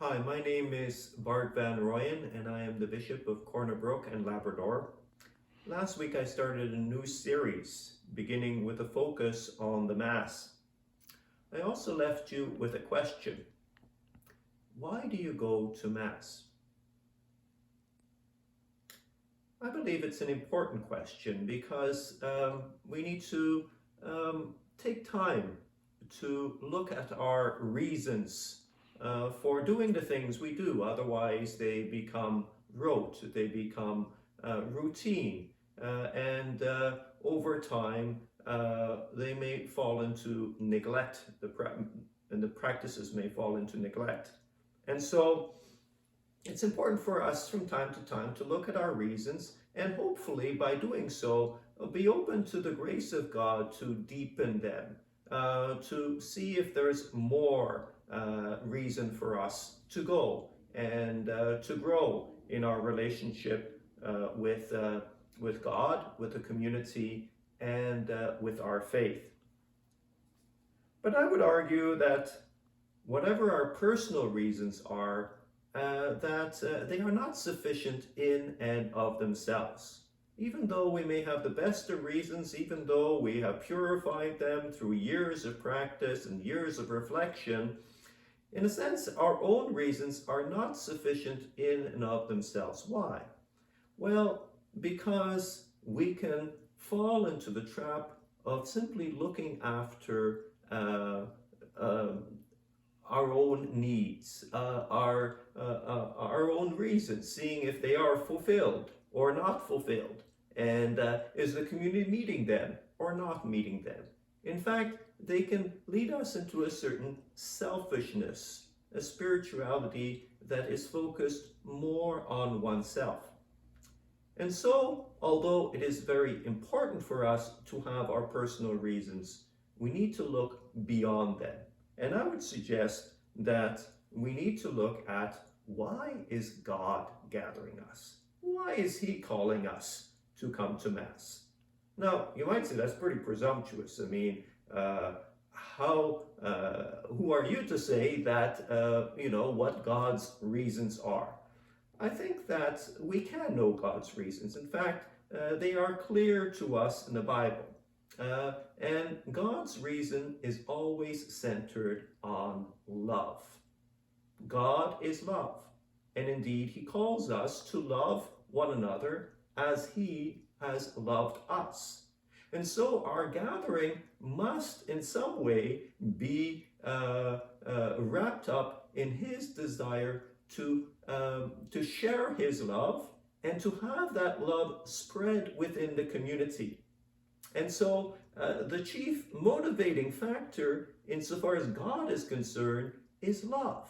Hi, my name is Bart Van Royen, and I am the Bishop of Corner Brook and Labrador. Last week I started a new series, beginning with a focus on the Mass. I also left you with a question. Why do you go to Mass? I believe it's an important question because we need to take time to look at our reasons for doing the things we do. Otherwise, they become rote, they become routine, and over time, they may fall into neglect, and the practices may fall into neglect. And so, it's important for us from time to time to look at our reasons and hopefully by doing so be open to the grace of God to deepen them, to see if there's more reason for us to go and to grow in our relationship with God, with the community, and with our faith. But I would argue that whatever our personal reasons are, that they are not sufficient in and of themselves. Even though we may have the best of reasons, even though we have purified them through years of practice and years of reflection, in a sense, our own reasons are not sufficient in and of themselves. Why? Well, because we can fall into the trap of simply looking after our own needs, our own reasons, seeing if they are fulfilled or not fulfilled, and is the community meeting them or not meeting them. In fact, they can lead us into a certain selfishness, a spirituality that is focused more on oneself. And so, although it is very important for us to have our personal reasons, we need to look beyond them. And I would suggest that we need to look at, why is God gathering us? Why is He calling us to come to Mass? Now, you might say that's pretty presumptuous. I mean, who are you to say that, what God's reasons are? I think that we can know God's reasons. In fact, they are clear to us in the Bible. And God's reason is always centered on love. God is love. And indeed, He calls us to love one another as He has loved us. And so our gathering must in some way be wrapped up in His desire to share His love and to have that love spread within the community. And so the chief motivating factor insofar as God is concerned is love.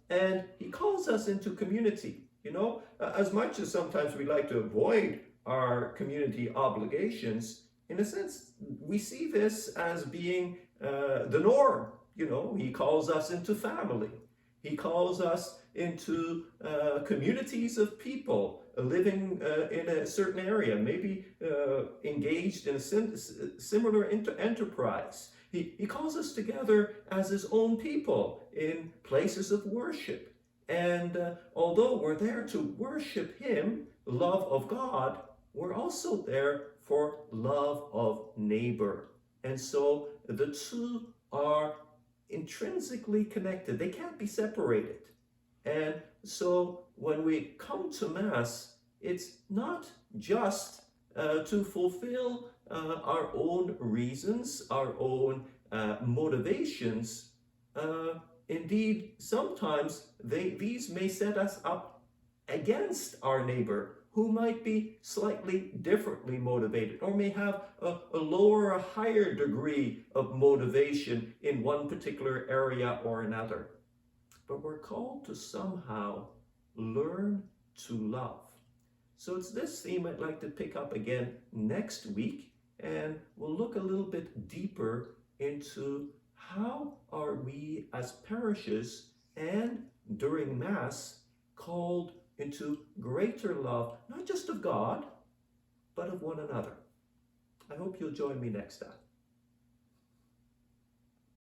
And He calls us into community. As much as sometimes we like to avoid our community obligations, in a sense, we see this as being the norm. He calls us into family. He calls us into communities of people living in a certain area, maybe engaged in a similar enterprise. He calls us together as His own people in places of worship. And although we're there to worship Him, love of God, we're also there for love of neighbor. And so the two are intrinsically connected. They can't be separated. And so when we come to Mass, it's not just to fulfill our own reasons, our own motivations. Indeed, sometimes these may set us up against our neighbor, who might be slightly differently motivated or may have a lower or higher degree of motivation in one particular area or another. But we're called to somehow learn to love. So it's this theme I'd like to pick up again next week, and we'll look a little bit deeper into how are we as parishes and during Mass called into greater love, not just of God, but of one another. I hope you'll join me next time.